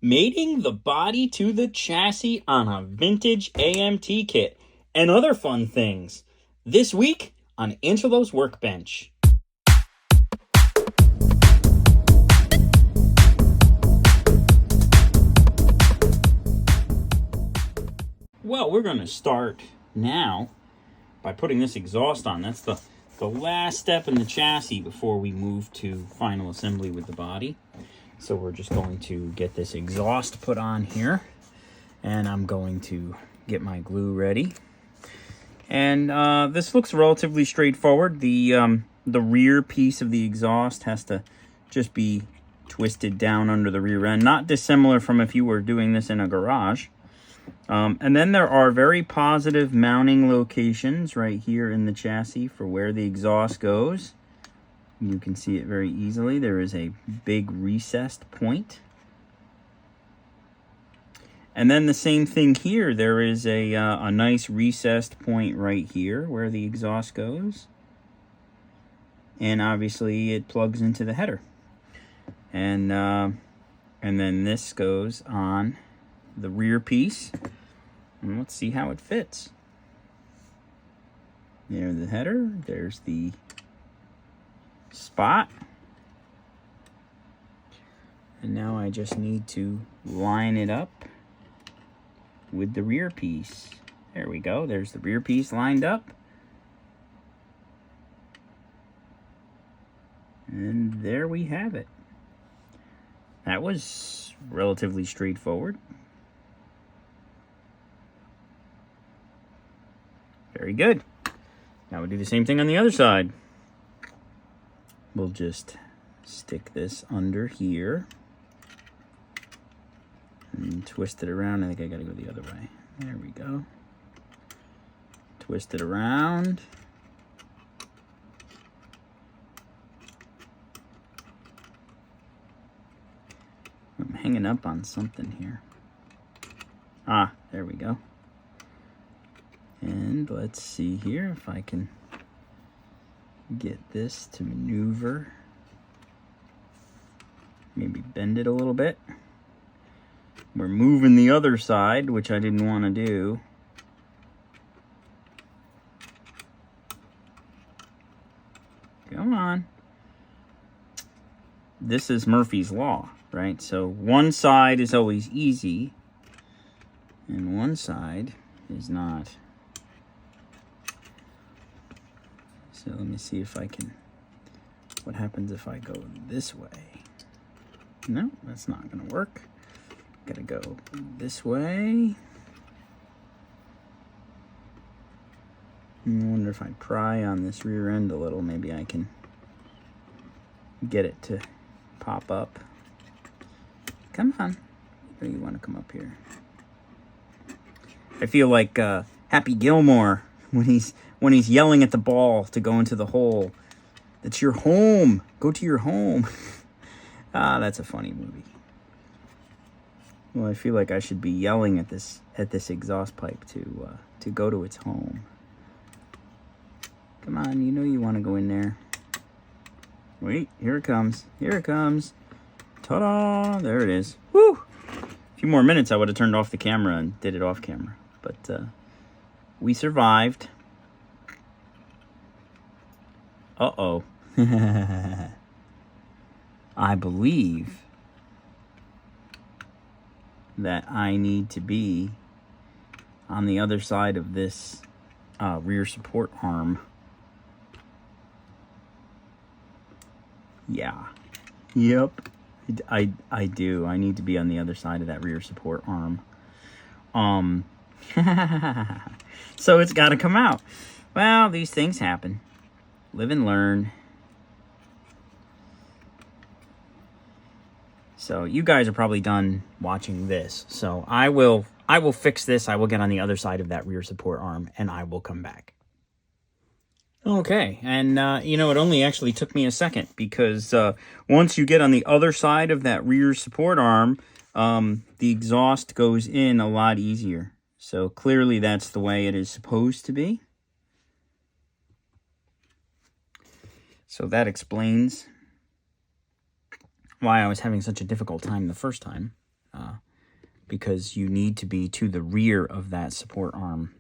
mating the body to the chassis on a vintage AMT kit, and other fun things. This week on Angelo's Workbench. Well, we're going to start now by putting this exhaust on. That's the last step in the chassis before we move to final assembly with the body. So we're just going to get this exhaust put on here, and I'm going to get my glue ready. And this looks relatively straightforward. The rear piece of the exhaust has to just be twisted down under the rear end, not dissimilar from if you were doing this in a garage. And then there are very positive mounting locations right here in the chassis for where the exhaust goes. You can see it very easily. There is a big recessed point. And then the same thing here. There is a nice recessed point right here where the exhaust goes. And obviously it plugs into the header. And then this goes on the rear piece. And let's see how it fits. There's the header. There's the spot. And now I just need to line it up with the rear piece. There we go. There's the rear piece lined up. And there we have it. That was relatively straightforward. Very good. Now we'll do the same thing on the other side. We'll just stick this under here and twist it around. I think I gotta go the other way. There we go. Twist it around. I'm hanging up on something here. Ah, there we go. And let's see here if I can get this to maneuver. Maybe bend it a little bit. We're moving the other side, which I didn't want to do. Come on. This is Murphy's Law, right? So one side is always easy, and one side is not. So let me see if I can, what happens if I go this way? No, that's not gonna work. Gotta go this way. I wonder if I pry on this rear end a little, maybe I can get it to pop up. Come on, you wanna come up here. I feel like Happy Gilmore when he's yelling at the ball to go into the hole. That's your home. Go to your home. Ah, that's a funny movie. Well, I feel like I should be yelling at this exhaust pipe to go to its home. Come on, you know you want to go in there. Wait, here it comes. Here it comes. Ta-da! There it is. Woo! A few more minutes, I would have turned off the camera and did it off camera. But we survived. Uh-oh. I believe that I need to be on the other side of this rear support arm. Yeah. Yep. I do. I need to be on the other side of that rear support arm. So it's got to come out. Well, these things happen. Live and learn. So you guys are probably done watching this. So I will fix this. I will get on the other side of that rear support arm, and I will come back. Okay, and you know, it only actually took me a second, because once you get on the other side of that rear support arm, the exhaust goes in a lot easier. So clearly that's the way it is supposed to be. So that explains why I was having such a difficult time the first time. because you need to be to the rear of that support arm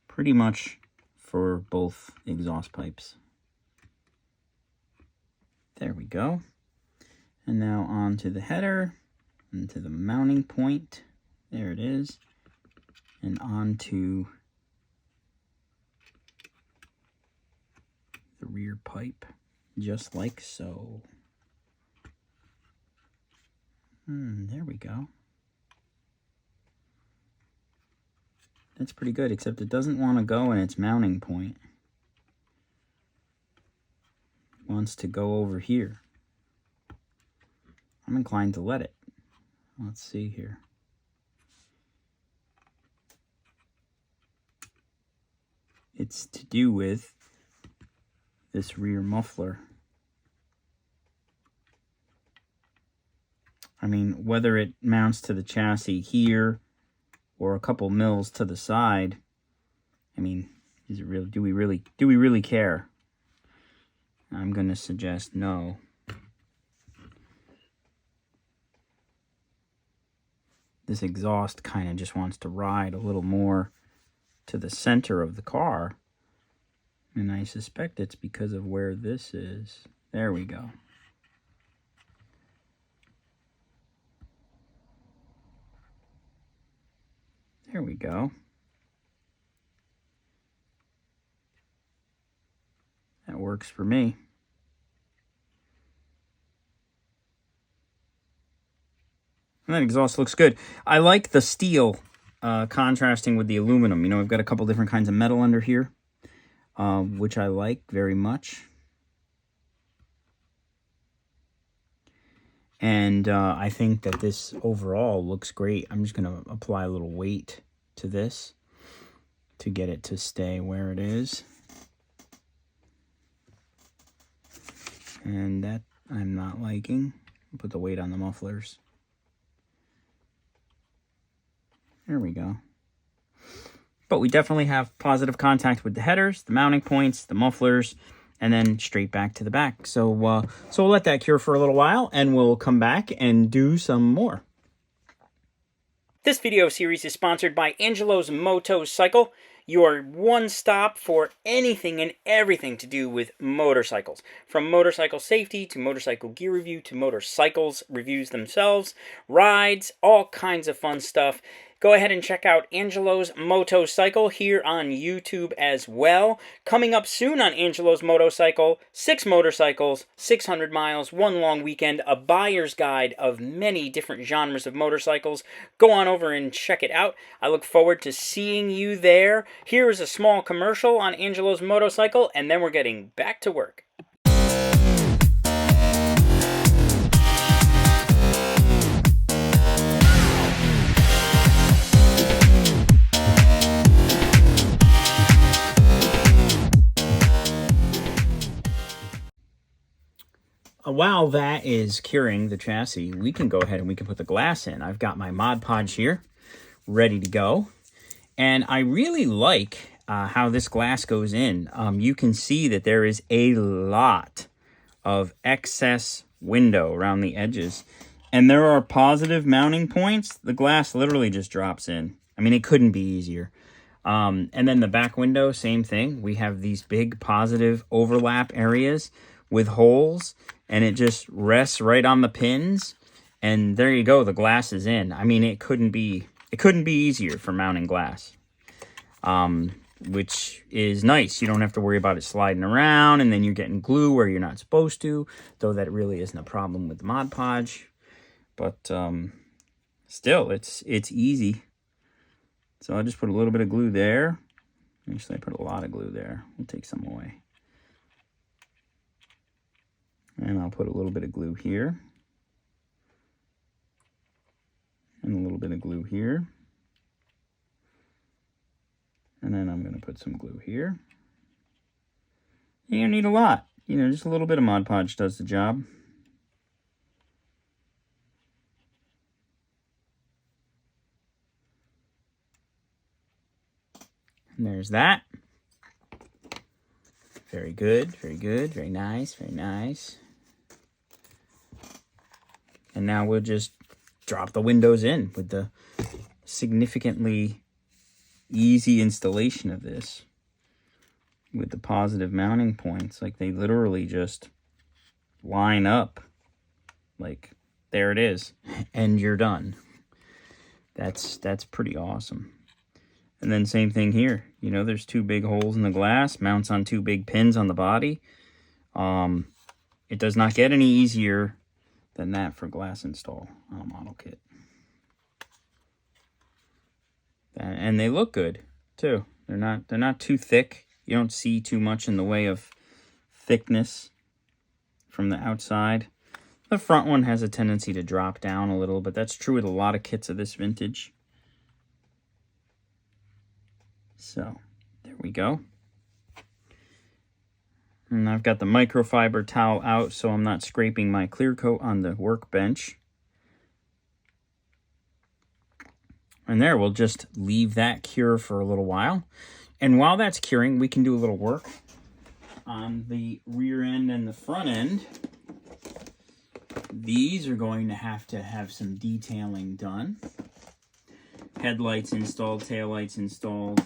pretty much for both exhaust pipes. There we go. And now on to the header, and to the mounting point. There it is. And on to the rear pipe, just like so. There we go. That's pretty good, except it doesn't want to go in its mounting point. It wants to go over here. I'm inclined to let it. Let's see here. It's to do with this rear muffler. I mean, whether it mounts to the chassis here or a couple mils to the side, I mean, is it really, do we really care? I'm going to suggest no. This exhaust kind of just wants to ride a little more to the center of the car. And I suspect it's because of where this is. There we go. There we go. That works for me. And that exhaust looks good. I like the steel contrasting with the aluminum. You know, we've got a couple different kinds of metal under here, which I like very much. And I think that this overall looks great. I'm just going to apply a little weight to this to get it to stay where it is. And that I'm not liking. I'll put the weight on the mufflers. There we go. But we definitely have positive contact with the headers, the mounting points, the mufflers, and then straight back to the back. So we'll let that cure for a little while, and we'll come back and do some more. This video series is sponsored by Angelo's Motorcycle, your one-stop for anything and everything to do with motorcycles. From motorcycle safety to motorcycle gear review to motorcycles reviews themselves, rides, all kinds of fun stuff. Go ahead and check out Angelo's Motorcycle here on YouTube as well. Coming up soon on Angelo's Motorcycle, 6 motorcycles, 600 miles, 1 long weekend, a buyer's guide of many different genres of motorcycles. Go on over and check it out. I look forward to seeing you there. Here is a small commercial on Angelo's Motorcycle, and then we're getting back to work. While that is curing the chassis, we can go ahead and we can put the glass in. I've got my Mod Podge here, ready to go. And I really like how this glass goes in. You can see that there is a lot of excess window around the edges. And there are positive mounting points. The glass literally just drops in. I mean, it couldn't be easier. And then the back window, same thing. We have these big positive overlap areas with holes, and it just rests right on the pins, and there you go, the glass is in. I mean, it couldn't be easier for mounting glass, which is nice. You don't have to worry about it sliding around, and then you're getting glue where you're not supposed to, though that really isn't a problem with the Mod Podge. But still, it's easy. So I'll just put a little bit of glue there. Actually, I put a lot of glue there. We'll take some away. And I'll put a little bit of glue here. And a little bit of glue here. And then I'm going to put some glue here. You don't need a lot. You know, just a little bit of Mod Podge does the job. And there's that. Very good, very good, very nice, very nice. And now we'll just drop the windows in with the significantly easy installation of this with the positive mounting points. Like, they literally just line up. Like, there it is, and you're done. That's pretty awesome. And then same thing here. You know, there's 2 big holes in the glass, mounts on 2 big pins on the body. It does not get any easier than that for glass install on a model kit. And they look good too. They're not too thick. You don't see too much in the way of thickness from the outside. The front one has a tendency to drop down a little, but that's true with a lot of kits of this vintage. So, there we go. And I've got the microfiber towel out so I'm not scraping my clear coat on the workbench. And there, we'll just leave that cure for a little while. And while that's curing, we can do a little work on the rear end and the front end. These are going to have some detailing done. Headlights installed, taillights installed,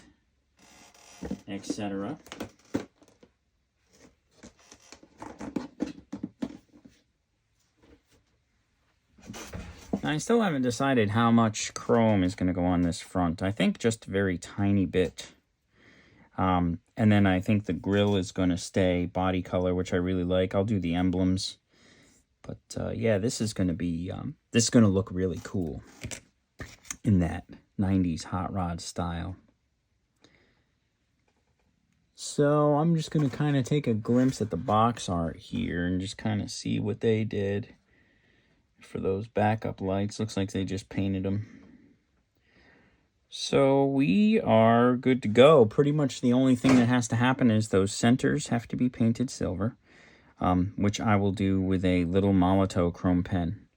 etc. I still haven't decided how much chrome is going to go on this front. I think just a very tiny bit. And then I think the grille is going to stay body color, which I really like. I'll do the emblems. But yeah, this is going to be, this is going to look really cool in that 90s hot rod style. So I'm just going to kind of take a glimpse at the box art here and just kind of see what they did for those backup lights. Looks like they just painted them. So we are good to go. Pretty much the only thing that has to happen is those centers have to be painted silver, which I will do with a little Molotow chrome pen.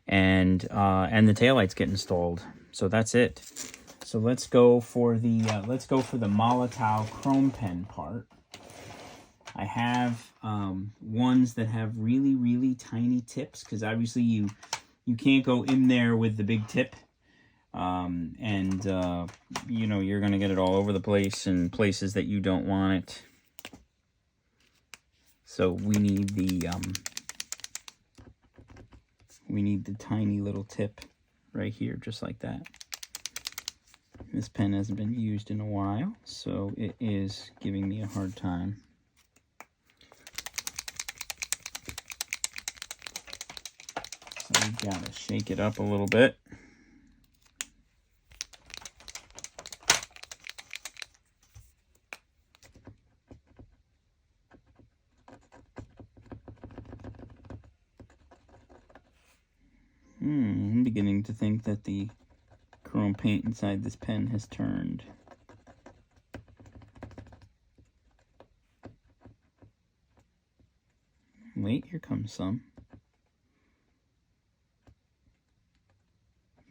And the taillights get installed. So that's it. So let's go for the Molotow chrome pen part. I have ones that have really, really tiny tips, because obviously you can't go in there with the big tip. You know, you're going to get it all over the place in places that you don't want it. So we need the tiny little tip right here, just like that. This pen hasn't been used in a while, so it is giving me a hard time. So we've got to shake it up a little bit. I'm beginning to think that the chrome paint inside this pen has turned. Wait, here comes some.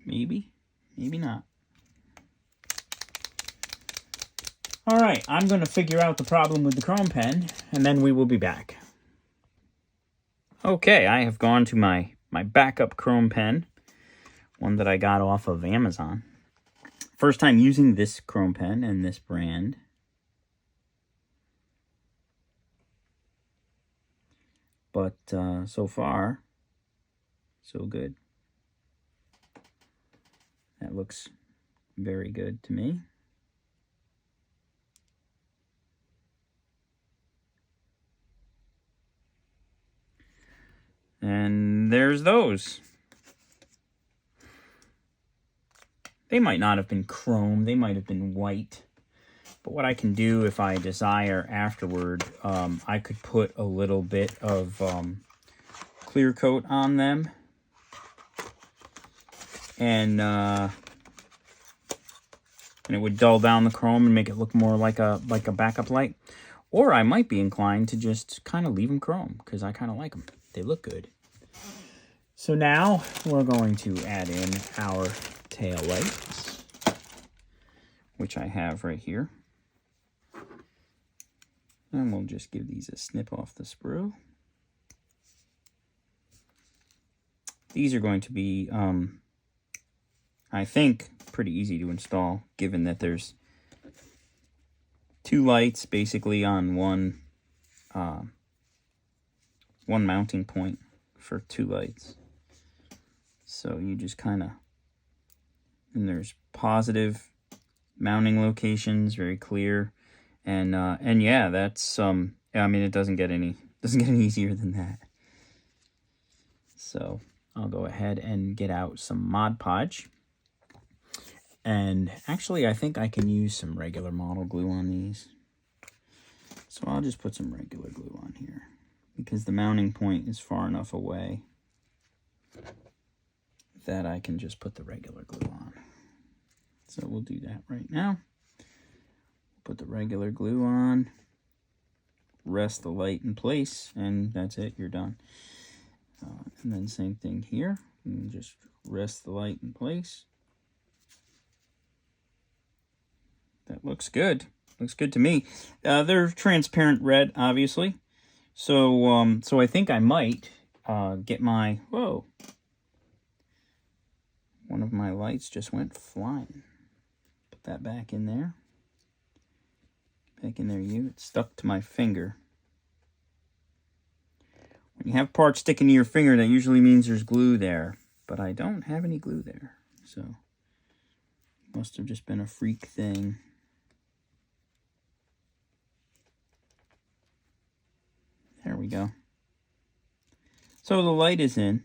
Maybe, maybe not. All right, I'm going to figure out the problem with the chrome pen, and then we will be back. Okay, I have gone to my backup chrome pen, one that I got off of Amazon. First time using this chrome pen and this brand. But so far, so good. That looks very good to me. And there's those. They might not have been chrome, they might have been white. But what I can do if I desire afterward, I could put a little bit of clear coat on them. And it would dull down the chrome and make it look more like a backup light. Or I might be inclined to just kind of leave them chrome, because I kind of like them. They look good. So now we're going to add in our tail lights, which I have right here. And we'll just give these a snip off the sprue. These are going to be, I think, pretty easy to install, given that there's 2 lights basically on one mounting point for 2 lights. So you just kind of, and there's positive mounting locations, very clear, and yeah, that's I mean, it doesn't get any easier than that. So I'll go ahead and get out some Mod Podge. And actually, I think I can use some regular model glue on these. So I'll just put some regular glue on here, because the mounting point is far enough away that I can just put the regular glue on. So we'll do that right now. Put the regular glue on, rest the light in place, and that's it, you're done. And then same thing here, and just rest the light in place. That looks good. Looks good to me. They're transparent red, obviously. So so I think I might get my, whoa, one of my lights just went flying. Put that back in there. Back in there, you. It's stuck to my finger. When you have parts sticking to your finger, that usually means there's glue there. But I don't have any glue there. So, must have just been a freak thing. There we go. So the light is in.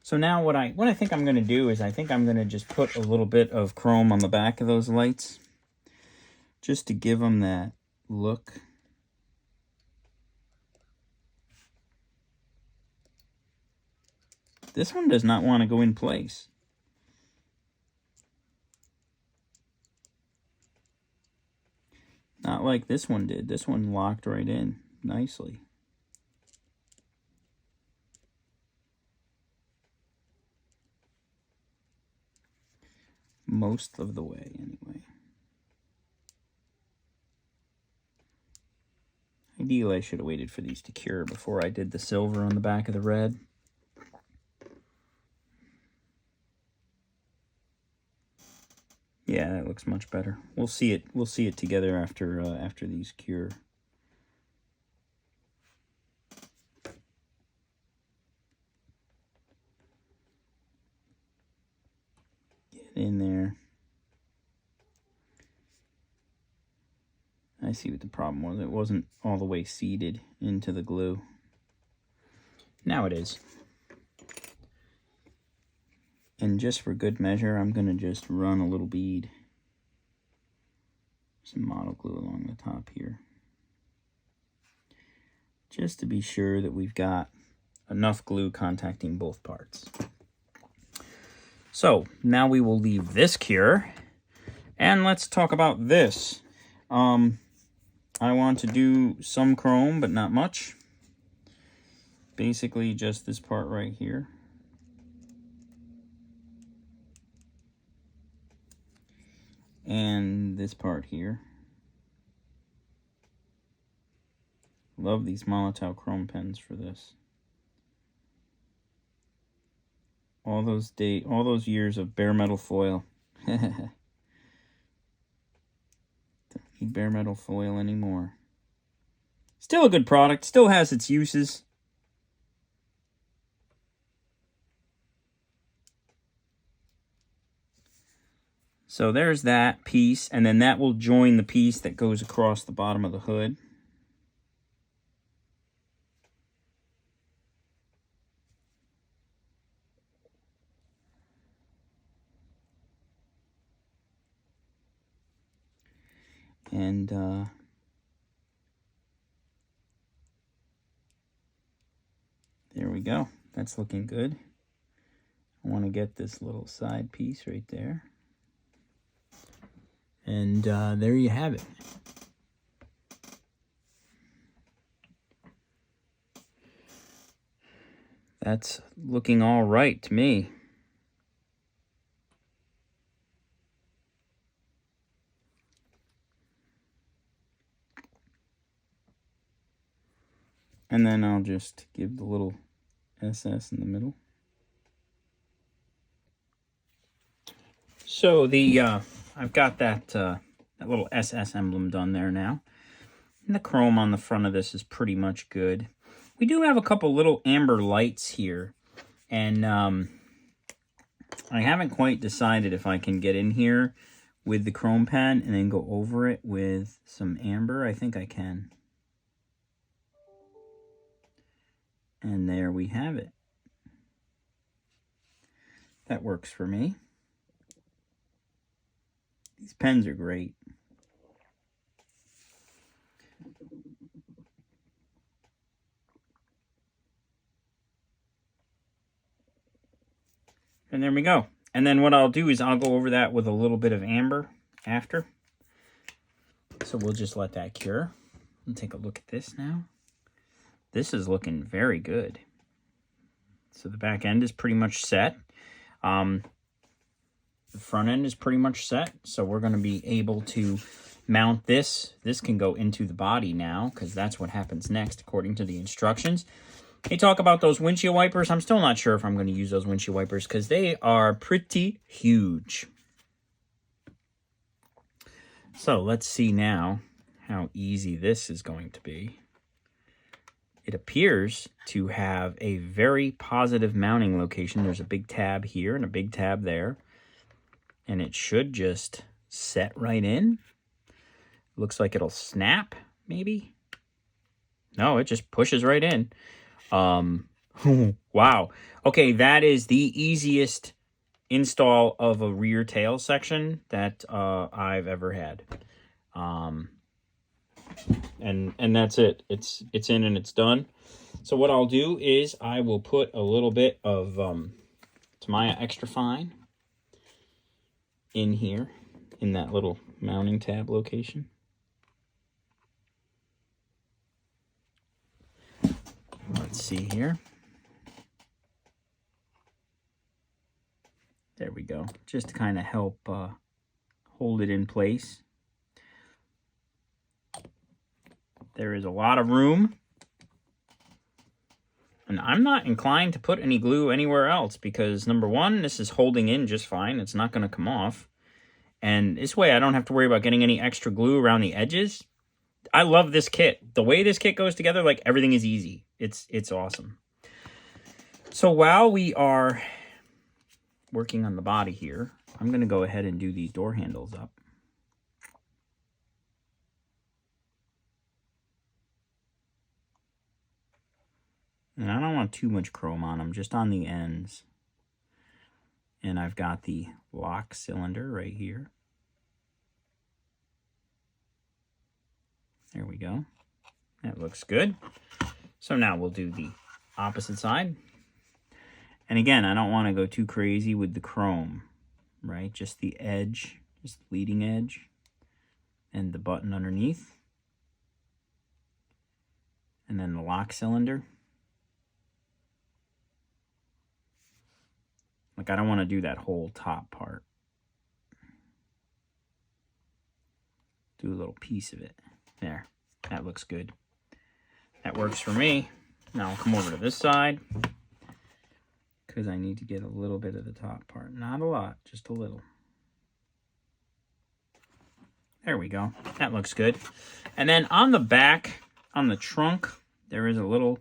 So now what I think I'm going to do is I think I'm going to just put a little bit of chrome on the back of those lights, just to give them that look. This one does not want to go in place. Not like this one did. This one locked right in nicely. Most of the way, anyway. Ideally, I should have waited for these to cure before I did the silver on the back of the red. Yeah, that looks much better. We'll see it. We'll see it together after after these cure. Get in there. I see what the problem was. It wasn't all the way seated into the glue. Now it is. And just for good measure, I'm going to just run a little bead, some model glue along the top here, just to be sure that we've got enough glue contacting both parts. So now we will leave this cure, and let's talk about this. I want to do some chrome, but not much. Basically just this part right here. And this part here. Love these Molotow chrome pens for this. All those years of bare metal foil. Don't need bare metal foil anymore. Still a good product, still has its uses. So there's that piece, and then that will join the piece that goes across the bottom of the hood. And there we go. That's looking good. I want to get this little side piece right there. And there you have it. That's looking all right to me. And then I'll just give the little SS in the middle. So I've got that little SS emblem done there now. And the chrome on the front of this is pretty much good. We do have a couple little amber lights here. And I haven't quite decided if I can get in here with the chrome pen and then go over it with some amber. I think I can. And there we have it. That works for me. These pens are great. And there we go. And then what I'll do is I'll go over that with a little bit of amber after. So we'll just let that cure. And take a look at this now. This is looking very good. So the back end is pretty much set. The front end is pretty much set. So we're going to be able to mount this. This can go into the body now because that's what happens next according to the instructions. They talk about those windshield wipers. I'm still not sure if I'm going to use those windshield wipers because they are pretty huge. So let's see now how easy this is going to be. It appears to have a very positive mounting location. There's a big tab here and a big tab there. And it should just set right in. Looks like it'll snap, maybe. No, it just pushes right in. Wow. Okay, that is the easiest install of a rear tail section that I've ever had. And that's it. It's in and it's done. So what I'll do is I will put a little bit of Tamiya Extra Fine in here, in that little mounting tab location. Let's see here. There we go. Just to kind of help hold it in place. There is a lot of room. And I'm not inclined to put any glue anywhere else because, number one, this is holding in just fine. It's not going to come off. And this way I don't have to worry about getting any extra glue around the edges. I love this kit. The way this kit goes together, like, everything is easy. It's awesome. So while we are working on the body here, I'm going to go ahead and do these door handles up. And I don't want too much chrome on them, just on the ends. And I've got the lock cylinder right here. There we go. That looks good. So now we'll do the opposite side. And again, I don't want to go too crazy with the chrome, right? Just the edge, just the leading edge, and the button underneath. And then the lock cylinder. Like, I don't want to do that whole top part. Do a little piece of it. There. That looks good. That works for me. Now I'll come over to this side, because I need to get a little bit of the top part. Not a lot, just a little. There we go. That looks good. And then on the back, on the trunk, there is a little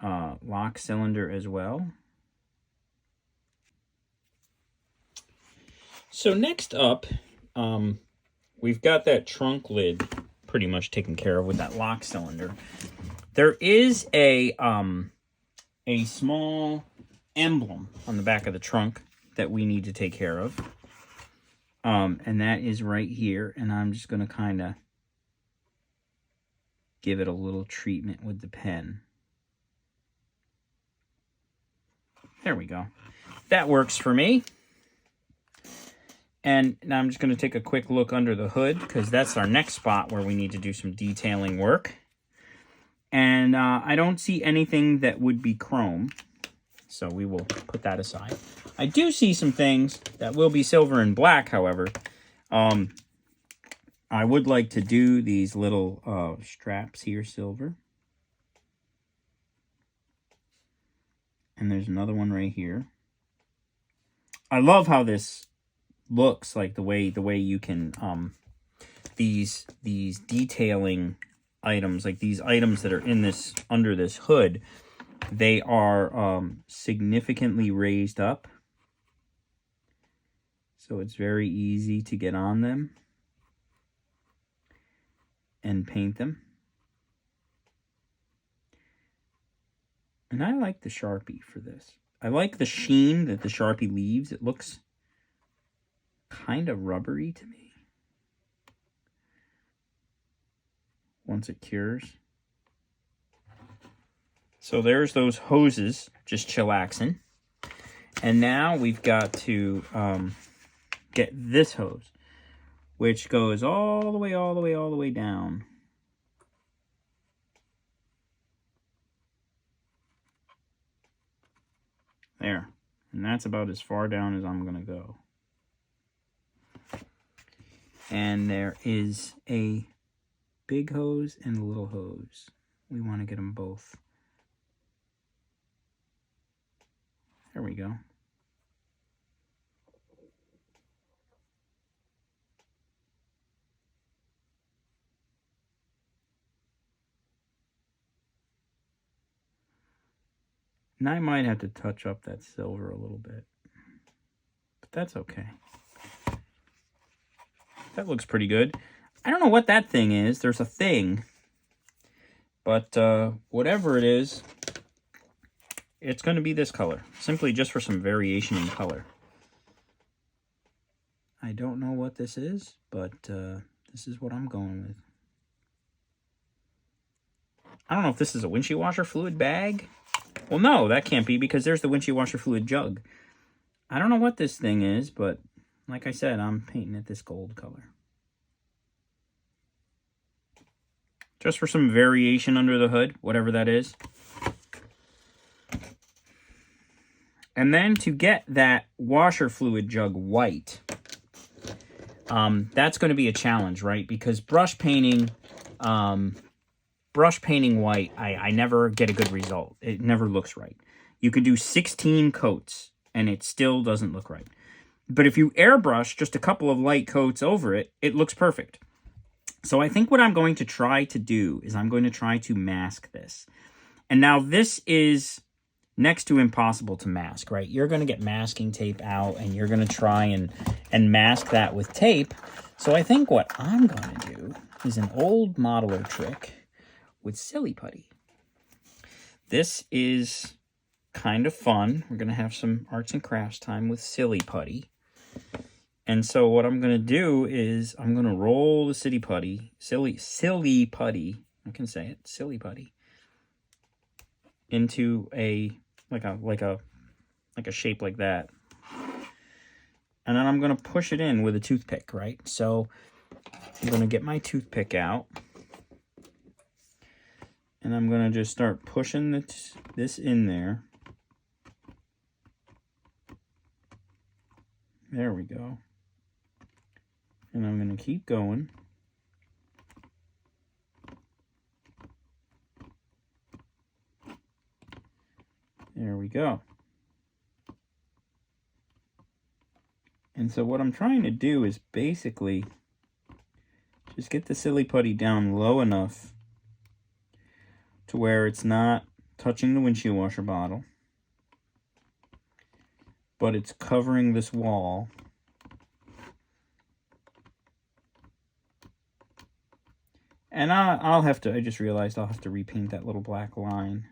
lock cylinder as well. So next up, we've got that trunk lid pretty much taken care of with that lock cylinder. There is a small emblem on the back of the trunk that we need to take care of. And that is right here. And I'm just going to kind of give it a little treatment with the pen. There we go. That works for me. And now I'm just going to take a quick look under the hood, because that's our next spot where we need to do some detailing work. And I don't see anything that would be chrome, so we will put that aside. I do see some things that will be silver and black, however. I would like to do these little straps here silver. And there's another one right here. I love how this looks like the way you can these detailing items, like these items that are in this under this hood, they are significantly raised up, so it's very easy to get on them and paint them. And I like the Sharpie for this. I like the sheen that the Sharpie leaves. It looks kind of rubbery to me once it cures. So there's those hoses just chillaxing. And now we've got to get this hose, which goes all the way down. There. And that's about as far down as I'm going to go. And there is a big hose and a little hose. We want to get them both. There we go. And I might have to touch up that silver a little bit, but that's okay. That looks pretty good. I don't know what that thing is. There's a thing, but whatever it is, it's going to be this color, simply just for some variation in color. I don't know what this is, but this is what I'm going with. I don't know if this is a windshield washer fluid bag. Well, no, that can't be, because there's the windshield washer fluid jug. I don't know what this thing is, but like I said, I'm painting it this gold color. Just for some variation under the hood, whatever that is. And then to get that washer fluid jug white, that's going to be a challenge, right? Because brush painting white, I never get a good result. It never looks right. You could do 16 coats and it still doesn't look right. But if you airbrush just a couple of light coats over it, it looks perfect. So I think what I'm going to try to do is I'm going to try to mask this. And now this is next to impossible to mask, right? You're going to get masking tape out and you're going to try and mask that with tape. So I think what I'm going to do is an old modeler trick with Silly Putty. This is kind of fun. We're going to have some arts and crafts time with Silly Putty. And so what I'm going to do is I'm going to roll the silly putty, I can say it, Silly Putty, into a like a shape like that. And then I'm going to push it in with a toothpick, right? So I'm going to get my toothpick out. And I'm going to just start pushing this in there. There we go. And I'm going to keep going. There we go. And so what I'm trying to do is basically just get the Silly Putty down low enough to where it's not touching the windshield washer bottle, but it's covering this wall. And I just realized I'll have to repaint that little black line.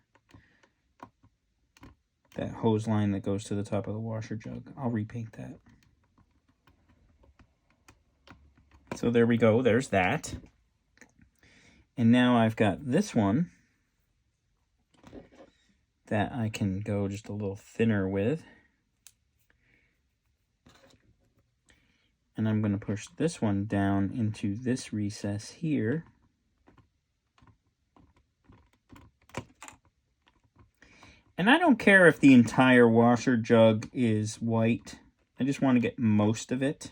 That hose line that goes to the top of the washer jug. I'll repaint that. So there we go, there's that. And now I've got this one that I can go just a little thinner with. And I'm going to push this one down into this recess here. And I don't care if the entire washer jug is white. I just want to get most of it.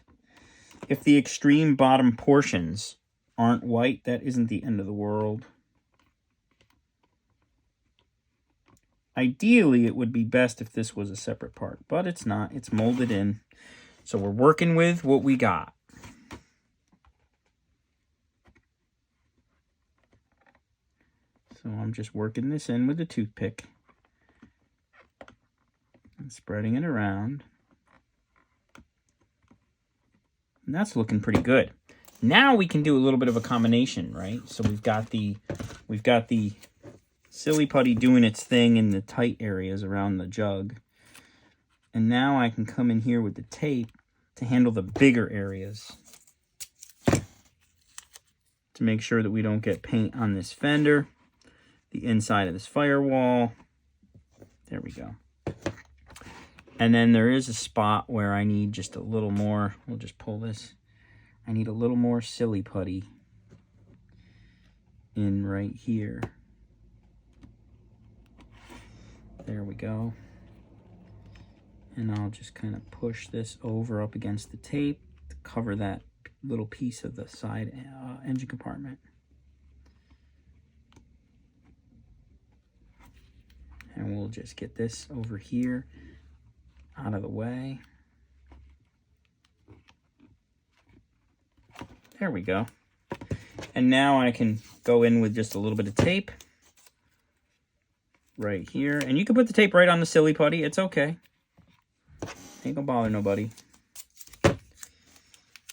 If the extreme bottom portions aren't white, that isn't the end of the world. Ideally, it would be best if this was a separate part, but it's not. It's molded in. So we're working with what we got. So I'm just working this in with a toothpick and spreading it around. And that's looking pretty good. Now we can do a little bit of a combination, right? So we've got the silly putty doing its thing in the tight areas around the jug. And now I can come in here with the tape to handle the bigger areas, to make sure that we don't get paint on this fender, the inside of this firewall. There we go. And then there is a spot where I need just a little more. We'll just pull this. I need a little more silly putty in right here. There we go. And I'll just kind of push this over up against the tape to cover that little piece of the side engine compartment. And we'll just get this over here out of the way. There we go. And now I can go in with just a little bit of tape right here. And you can put the tape right on the silly putty. It's okay. Ain't gonna bother nobody.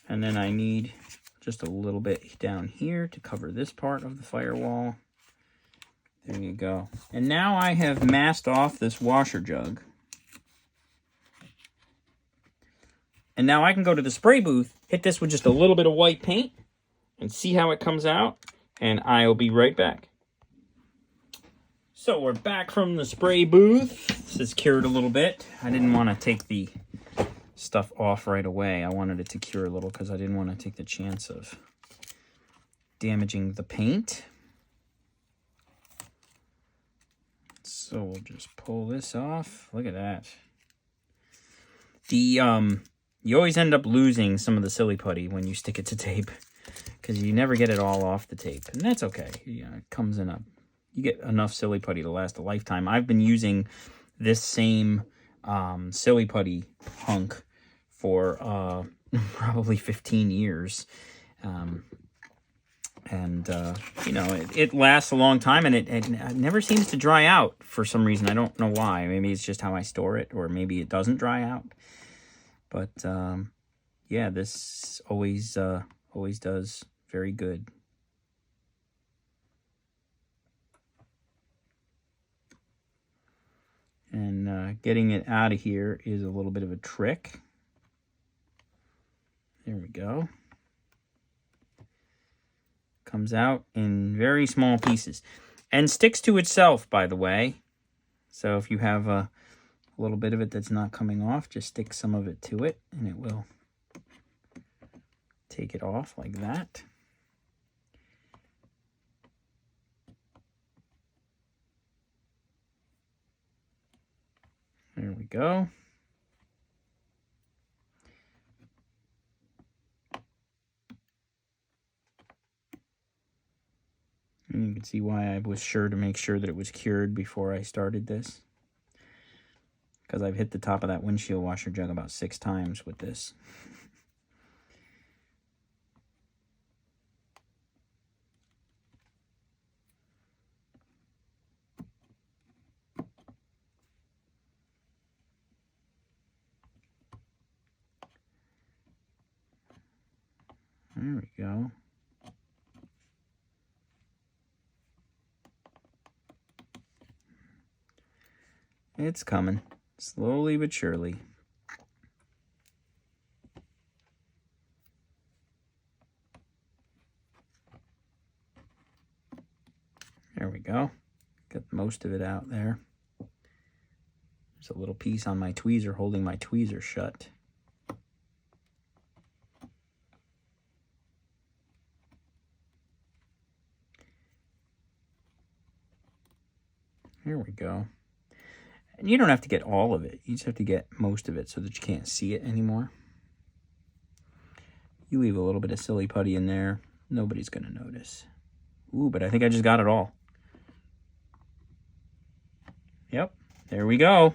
And then I need just a little bit down here to cover this part of the firewall. There you go. And now I have masked off this washer jug. And now I can go to the spray booth, hit this with just a little bit of white paint, and see how it comes out. And I'll be right back. So we're back from the spray booth. This is cured a little bit. I didn't want to take the stuff off right away. I wanted it to cure a little because I didn't want to take the chance of damaging the paint. So we'll just pull this off. Look at that. You always end up losing some of the silly putty when you stick it to tape, because you never get it all off the tape, and that's okay. It comes in you get enough silly putty to last a lifetime. I've been using this same silly putty hunk for probably 15 years. It lasts a long time, and it never seems to dry out for some reason. I don't know why. Maybe it's just how I store it, or maybe it doesn't dry out. But yeah, this always does very good. And getting it out of here is a little bit of a trick. There we go. Comes out in very small pieces and sticks to itself, by the way. So if you have a little bit of it that's not coming off, just stick some of it to it and it will take it off like that. There we go. And you can see why I was sure to make sure that it was cured before I started this, because I've hit the top of that windshield washer jug about 6 times with this. There we go. It's coming, slowly but surely. There we go. Got most of it out there. There's a little piece on my tweezer holding my tweezer shut. There we go. And you don't have to get all of it. You just have to get most of it so that you can't see it anymore. You leave a little bit of silly putty in there, nobody's going to notice. Ooh, but I think I just got it all. Yep, there we go.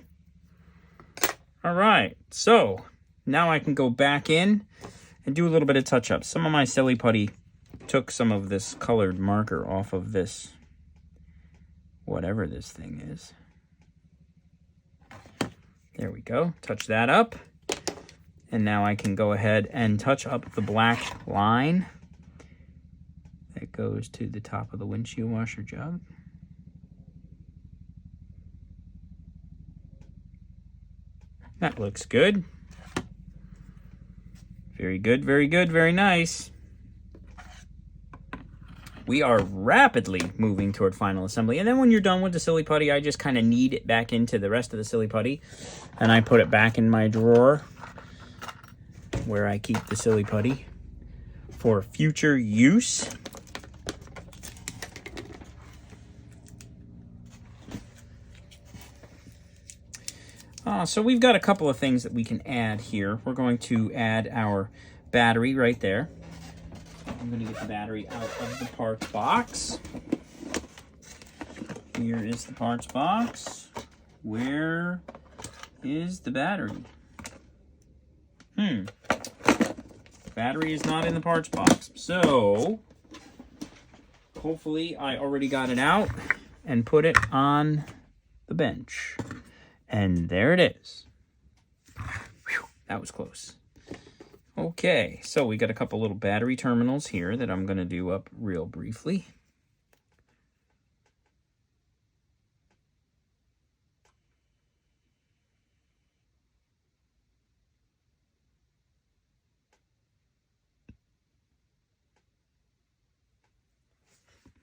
All right, so Now I can go back in and do a little bit of touch-up. Some of my silly putty took some of this colored marker off of this, whatever this thing is. There we go. Touch that up. And now I can go ahead and touch up the black line that goes to the top of the windshield washer jug. That looks good. Very good, very good, very nice. We are rapidly moving toward final assembly. And then when you're done with the silly putty, I just kind of knead it back into the rest of the silly putty. And I put it back in my drawer where I keep the silly putty for future use. So we've got a couple of things that we can add here. We're going to add our battery right there. I'm going to get the battery out of the parts box. Here is the parts box. Where is the battery? The battery is not in the parts box. So, hopefully I already got it out and put it on the bench. And there it is. Whew, that was close. Okay, so we got a couple little battery terminals here that I'm going to do up real briefly.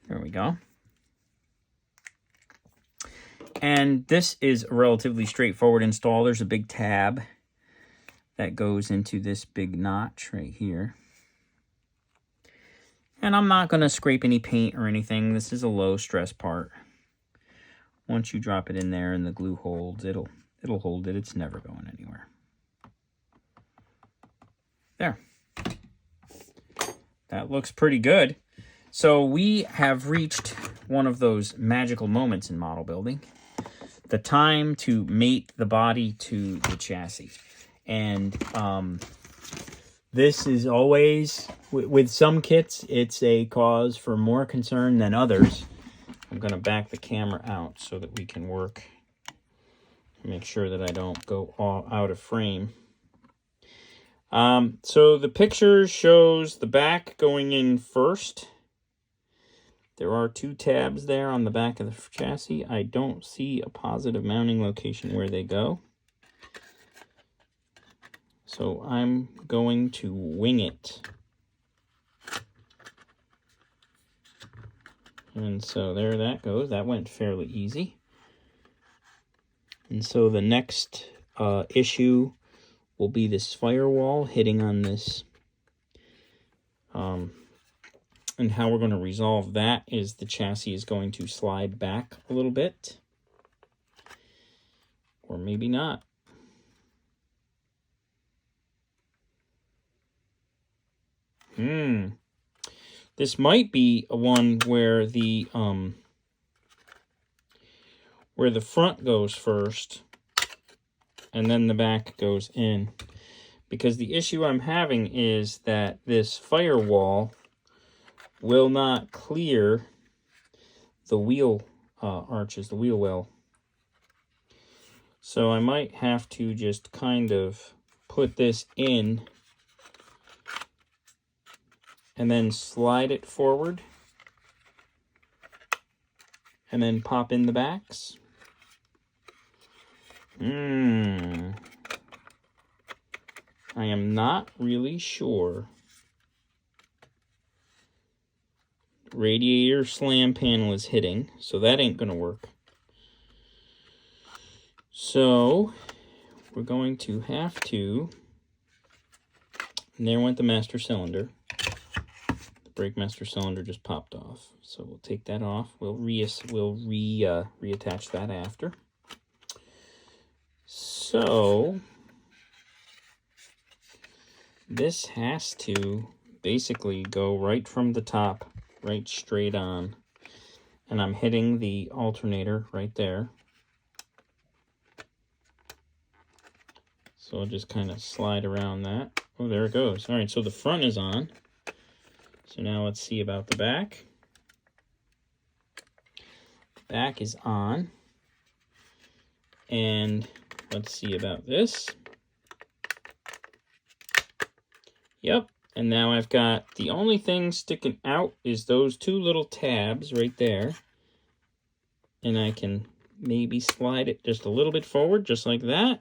There we go. And this is a relatively straightforward install. There's a big tab that goes into this big notch right here. And I'm not going to scrape any paint or anything. This is a low stress part. Once you drop it in there and the glue holds, it'll hold it. It's never going anywhere. There. That looks pretty good. So we have reached one of those magical moments in model building. The time to mate the body to the chassis. And this is always, with some kits, it's a cause for more concern than others. I'm going to back the camera out so that we can work. Make sure that I don't go all out of frame. So the picture shows the back going in first. There are two tabs there on the back of the chassis. I don't see a positive mounting location where they go. So I'm going to wing it. And so there that goes. That went fairly easy. And so the next issue will be this firewall hitting on this. And how we're going to resolve that is the chassis is going to slide back a little bit. Or maybe not. This might be a one where the front goes first and then the back goes in. Because the issue I'm having is that this firewall will not clear the wheel arches, the wheel well. So I might have to just kind of put this in and then slide it forward and then pop in the backs. I am not really sure. Radiator slam panel is hitting, so that ain't gonna work. So we're going to have to, and there went the master cylinder. The brake master cylinder just popped off. So we'll take that off. We'll reattach that after. So this has to basically go right from the top, right straight on. And I'm hitting the alternator right there. So I'll just kind of slide around that. Oh, there it goes. All right, so the front is on. So now let's see about the back. The back is on. And let's see about this. Yep, and now I've got the only thing sticking out is those two little tabs right there. And I can maybe slide it just a little bit forward, just like that.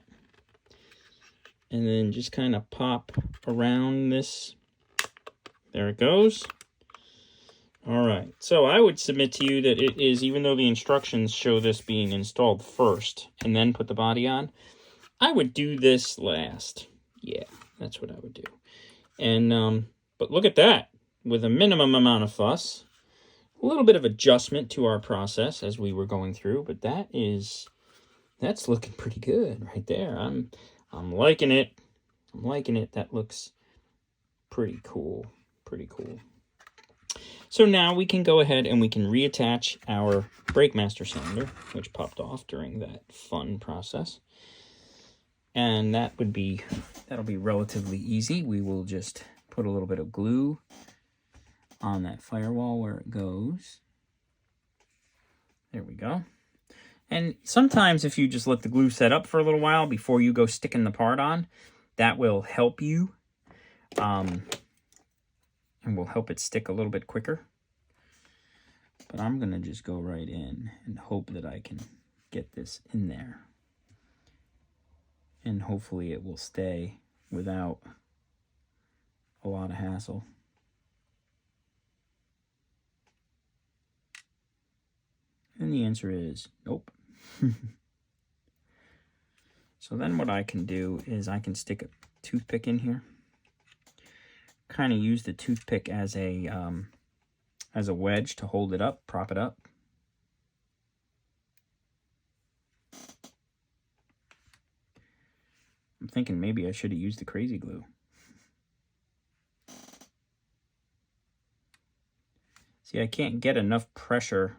And then just kind of pop around this. There it goes. All right, so I would submit to you that it is, even though the instructions show this being installed first and then put the body on, I would do this last. Yeah, that's what I would do. And, but look at that. With a minimum amount of fuss, a little bit of adjustment to our process as we were going through, but that's looking pretty good right there. I'm liking it. I'm liking it. That looks pretty cool. Pretty cool. So now we can go ahead and we can reattach our brake master cylinder, which popped off during that fun process. And that'll be relatively easy. We will just put a little bit of glue on that firewall where it goes. There we go. And sometimes if you just let the glue set up for a little while before you go sticking the part on, that will help you. And will help it stick a little bit quicker. But I'm going to just go right in and hope that I can get this in there. And hopefully it will stay without a lot of hassle. And the answer is nope. So then what I can do is I can stick a toothpick in here. Kind of use the toothpick as a wedge to hold it up, prop it up. I'm thinking maybe I should have used the crazy glue. See, I can't get enough pressure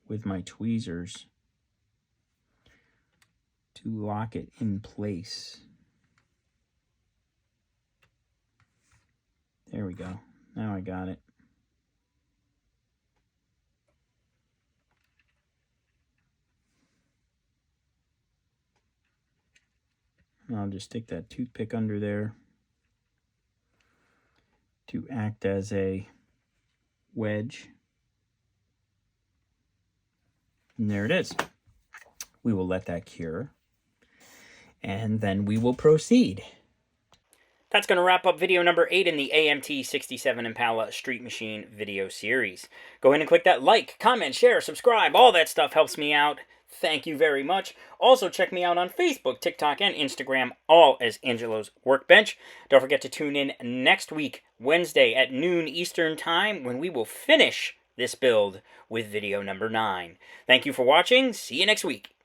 with my tweezers to lock it in place. There we go. Now I got it. And I'll just stick that toothpick under there to act as a wedge. And there it is. We will let that cure. And then we will proceed. That's going to wrap up video number 8 in the AMT 67 Impala Street Machine video series. Go ahead and click that like, comment, share, subscribe. All that stuff helps me out. Thank you very much. Also, check me out on Facebook, TikTok, and Instagram, all as Angelo's Workbench. Don't forget to tune in next week, Wednesday at noon Eastern Time, when we will finish this build with video number 9. Thank you for watching. See you next week.